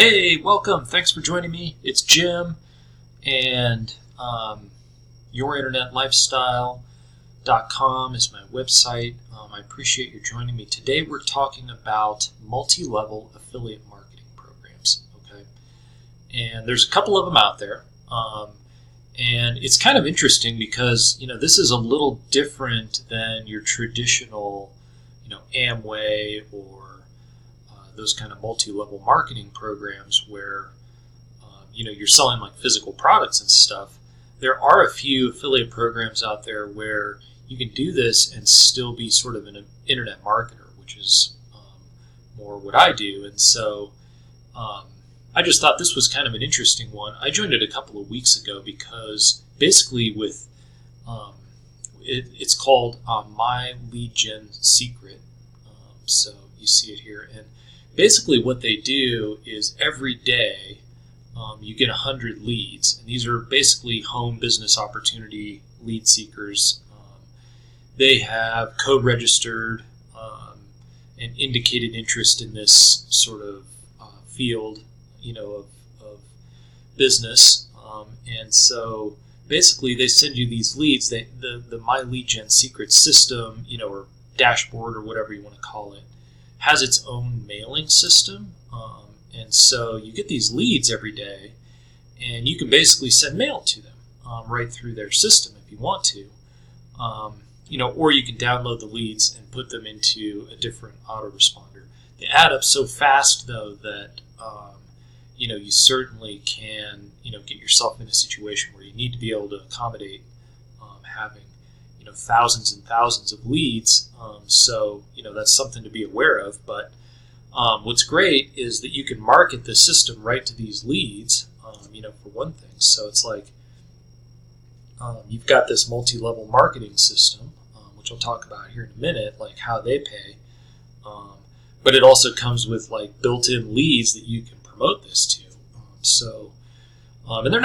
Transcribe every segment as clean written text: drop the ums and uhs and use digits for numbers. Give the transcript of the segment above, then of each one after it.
Hey, welcome. Thanks for joining me. It's Jim, and YourInternetLifestyle.com is my website. I appreciate you joining me. Today we're talking about multi-level affiliate marketing programs. Okay, and there's a couple of them out there, and it's kind of interesting because this is a little different than your traditional, Amway or those kind of multi-level marketing programs where you're selling like physical products and stuff. There are a few affiliate programs out there where you can do this and still be sort of an internet marketer, which is more what I do. And so I just thought this was kind of an interesting one. I joined it a couple of weeks ago because basically with it's called My Lead Gen Secret. So you see it here, and basically what they do is every day you get 100 leads, and these are basically home business opportunity lead seekers. They have code registered and indicated interest in this sort of field, of business, and so basically they send you these leads. The My Lead Gen Secret system, or dashboard or whatever you want to call it, has its own mailing system, and so you get these leads every day, and you can basically send mail to them right through their system if you want to, or you can download the leads and put them into a different autoresponder. They add up so fast, though, that you certainly can get yourself in a situation where you need to be able to accommodate having thousands and thousands of leads. So that's something to be aware of. But what's great is that you can market the system right to these leads, for one thing. So it's like you've got this multi-level marketing system, which I'll talk about here in a minute, like how they pay. But it also comes with like built-in leads that you can promote this to. And they're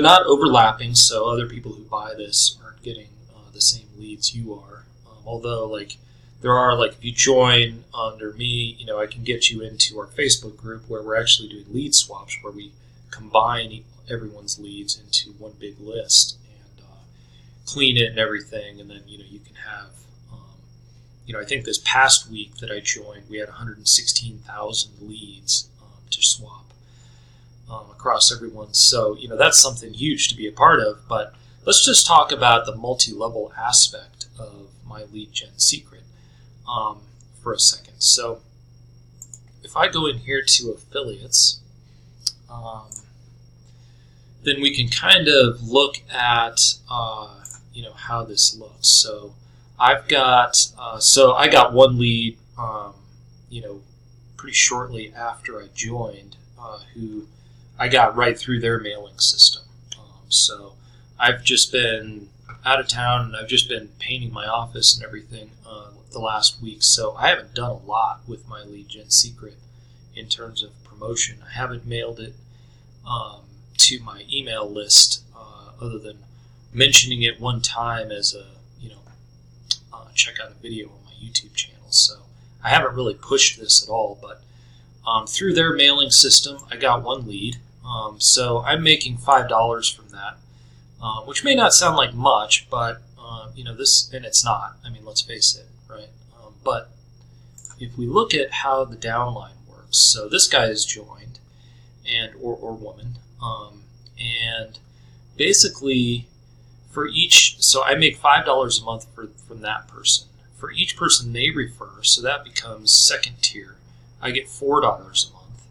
not overlapping, so other people who buy this aren't getting the same leads you are. Although, there are, if you join under me, I can get you into our Facebook group where we're actually doing lead swaps, where we combine everyone's leads into one big list and clean it and everything, and then, you can have, I think this past week that I joined, we had 116,000 leads to swap across everyone. So, that's something huge to be a part of. But let's just talk about the multi-level aspect of My Lead Gen Secret for a second. So if I go in here to affiliates, then we can kind of look at how this looks. So I've got I got one lead pretty shortly after I joined, who I got right through their mailing system. So I've just been out of town, and I've just been painting my office and everything the last week, so I haven't done a lot with My Lead Gen Secret in terms of promotion. I haven't mailed it to my email list other than mentioning it one time as a check out a video on my YouTube channel. So I haven't really pushed this at all, but through their mailing system I got one lead, so I'm making $5 from that. Which may not sound like much, but this, and it's not. I mean, let's face it, right? But if we look at how the downline works, so this guy is joined, and or woman, and basically for each, so I make $5 a month from that person. For each person they refer, so that becomes second tier, I get $4 a month.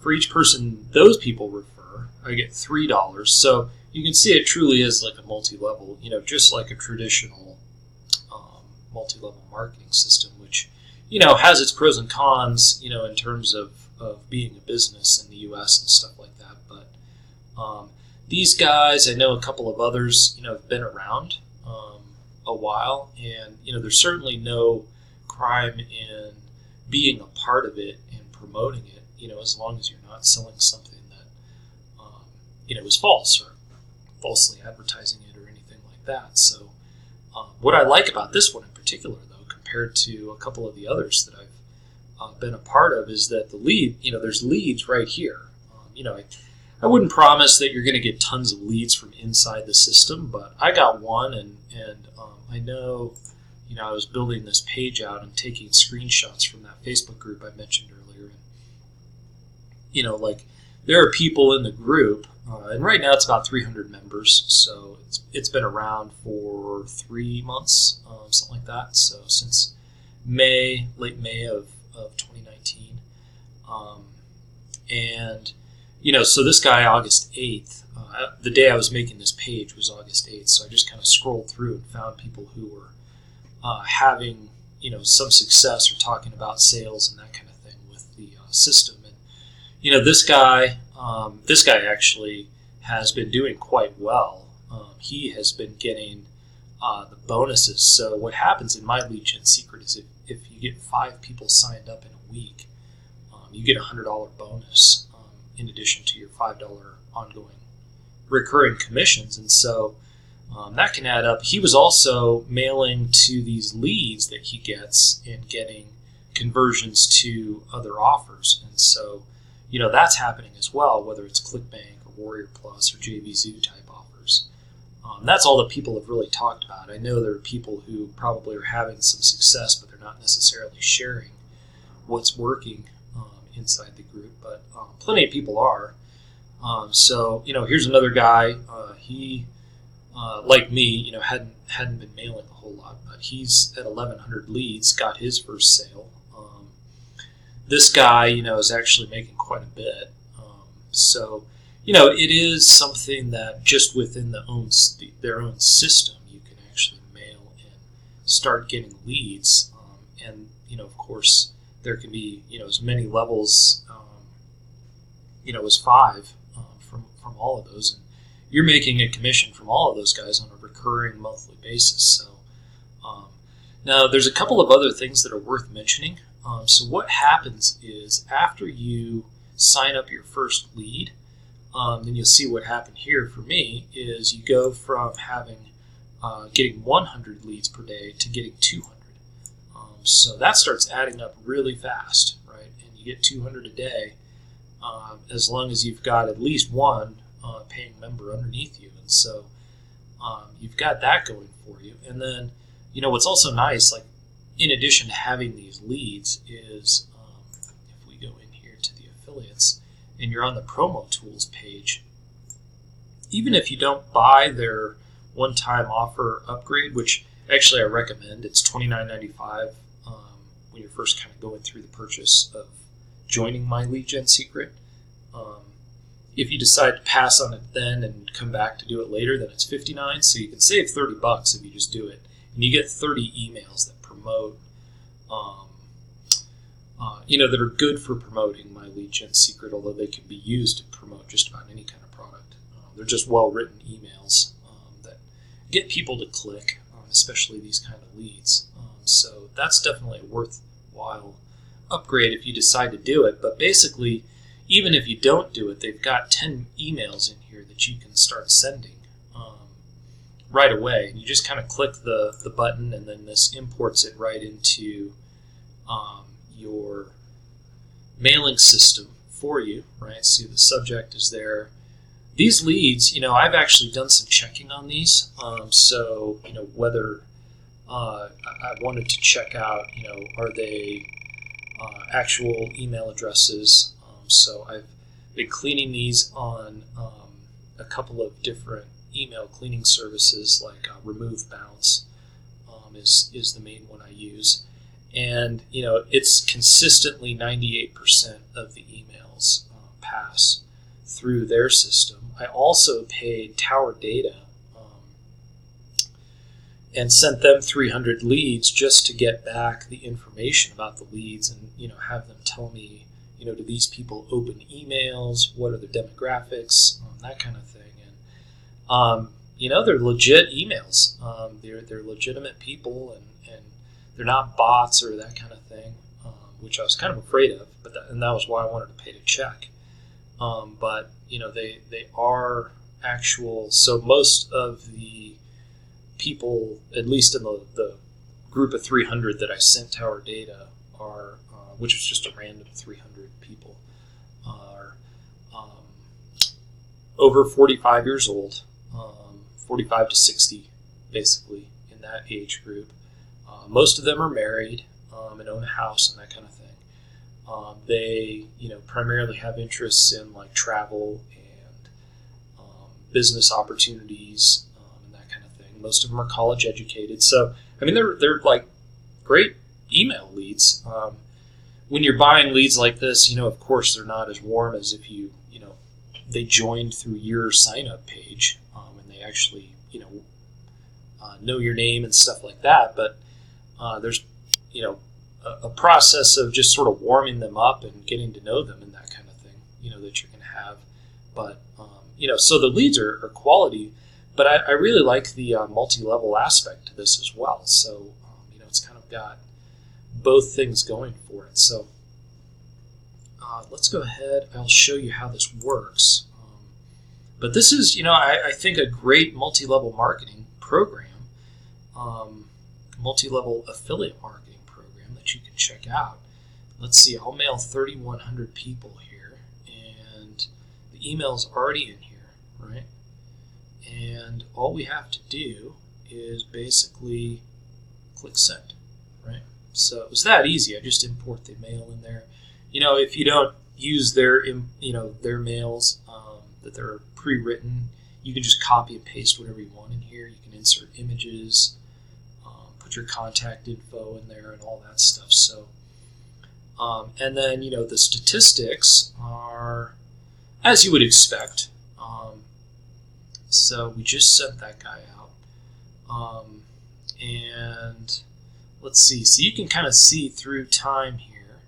For each person those people refer, I get $3. So you can see it truly is like a multi-level, just like a traditional multi-level marketing system, which, has its pros and cons, in terms of being a business in the U.S. and stuff like that. But these guys, I know a couple of others, have been around a while, and, there's certainly no crime in being a part of it and promoting it, as long as you're not selling something that, is false or falsely advertising it or anything like that. So what I like about this one in particular, though, compared to a couple of the others that I've been a part of is that the lead, there's leads right here. I wouldn't promise that you're going to get tons of leads from inside the system, but I got one, and I know, I was building this page out and taking screenshots from that Facebook group I mentioned earlier. And, there are people in the group, and right now it's about 300 members, so it's been around for 3 months, something like that. So since late May of 2019, and so this guy, August 8th, the day I was making this page was August 8th, so I just kind of scrolled through and found people who were having some success or talking about sales and that kind of thing with the system. And this guy actually has been doing quite well. He has been getting the bonuses. So what happens in my lead gen secret is if you get 5 people signed up in a week, you get a $100 bonus in addition to your $5 ongoing recurring commissions. And so that can add up. He was also mailing to these leads that he gets and getting conversions to other offers. And so, that's happening as well, whether it's ClickBank or Warrior Plus or JVZoo type offers. That's all that people have really talked about. I know there are people who probably are having some success, but they're not necessarily sharing what's working inside the group, but plenty of people are. So here's another guy. He, like me, hadn't been mailing a whole lot, but he's at 1,100 leads, got his first sale. This guy, is actually making quite a bit. So, it is something that just within their own system, you can actually mail and start getting leads. And, of course, there can be, as many levels, as 5 from all of those. And you're making a commission from all of those guys on a recurring monthly basis. So now there's a couple of other things that are worth mentioning. So what happens is after you sign up your first lead, then you'll see what happened here for me is you go from getting 100 leads per day to getting 200. So that starts adding up really fast, right? And you get 200 a day as long as you've got at least one paying member underneath you. And so you've got that going for you. And then, what's also nice, like in addition to having these leads is if we go in here to the affiliates and you're on the promo tools page, even if you don't buy their one-time offer upgrade, which actually I recommend, it's $29.95 when you're first kind of going through the purchase of joining my lead gen secret. If you decide to pass on it then and come back to do it later, then it's $59. So you can save $30 if you just do it. And you get 30 emails that promote, that are good for promoting my lead gen secret, although they can be used to promote just about any kind of product. They're just well-written emails that get people to click, especially these kind of leads. So that's definitely a worthwhile upgrade if you decide to do it. But basically, even if you don't do it, they've got 10 emails in here that you can start sending right away. And you just kind of click the button, and then this imports it right into your mailing system for you, right? See, the subject is there. These leads, I've actually done some checking on these. So, whether I wanted to check out, are they actual email addresses? So I've been cleaning these on a couple of different email cleaning services, like Remove Bounce is the main one I use. And, it's consistently 98% of the emails pass through their system. I also paid Tower Data and sent them 300 leads just to get back the information about the leads and, have them tell me, do these people open emails? What are the demographics? That kind of thing. And, they're legit emails. They're legitimate people, and they're not bots or that kind of thing, which I was kind of afraid of, and that was why I wanted to pay to check. But, they are actual. So most of the people, at least in the group of 300 that I sent Tower Data, are which was just a random 300 people, are over 45 years old, 45 to 60, basically, in that age group. Most of them are married and own a house and that kind of thing. They, primarily have interests in like travel and business opportunities and that kind of thing. Most of them are college educated, so I mean they're like great email leads. When you're buying leads like this, of course they're not as warm as if they joined through your sign up page and they actually know your name and stuff like that. But there's a process of just sort of warming them up and getting to know them and that kind of thing, that you're going to have. But, so the leads are quality, but I really like the multi-level aspect to this as well. So, it's kind of got both things going for it. So let's go ahead. I'll show you how this works. But this is, I think a great multi-level marketing program, multi-level affiliate marketing program that you can check out. Let's see, I'll mail 3,100 people here, and the email's already in here, right? And all we have to do is basically click send, right? So it was that easy. I just import the mail in there. If you don't use their mails that they're pre-written, you can just copy and paste whatever you want in here. You can insert images, put your contact info in there and all that stuff. So, and then, the statistics are as you would expect. So we just sent that guy out. And let's see. So you can kind of see through time here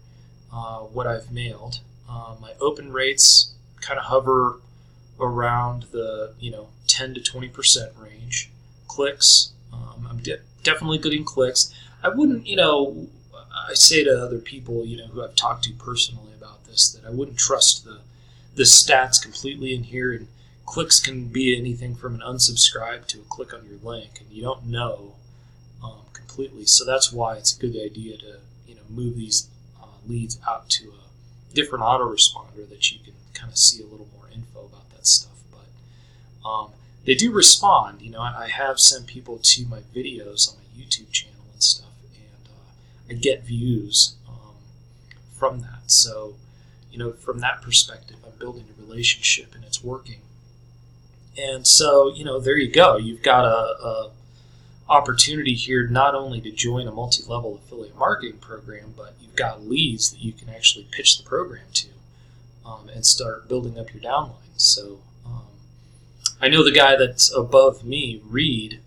what I've mailed. My open rates kind of hover around the 10 to 20% range. Clicks, I'm definitely getting clicks. I wouldn't, I say to other people, who I've talked to personally about this, that I wouldn't trust the stats completely in here. And clicks can be anything from an unsubscribe to a click on your link, and you don't know completely. So that's why it's a good idea to move these leads out to a different autoresponder that you can kind of see a little more info about that stuff. But they do respond. I have sent people to my videos on my YouTube channel and stuff, and I get views from that. So, from that perspective, I'm building a relationship and it's working. And so, there you go. You've got a opportunity here not only to join a multi-level affiliate marketing program, but you've got leads that you can actually pitch the program to and start building up your downline. So I know the guy that's above me, Reed,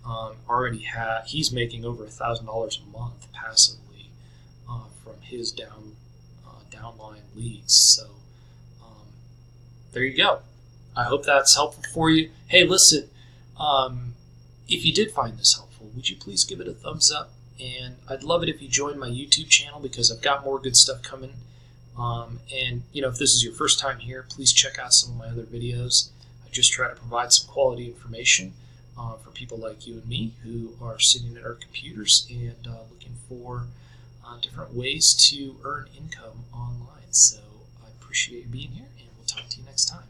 he's making over $1,000 a month passively from his downline leads. So there you go. I hope that's helpful for you. Hey, listen, if you did find this helpful, would you please give it a thumbs up? And I'd love it if you join my YouTube channel because I've got more good stuff coming. And, if this is your first time here, please check out some of my other videos. I just try to provide some quality information for people like you and me who are sitting at our computers and looking for different ways to earn income online. So I appreciate you being here, and we'll talk to you next time.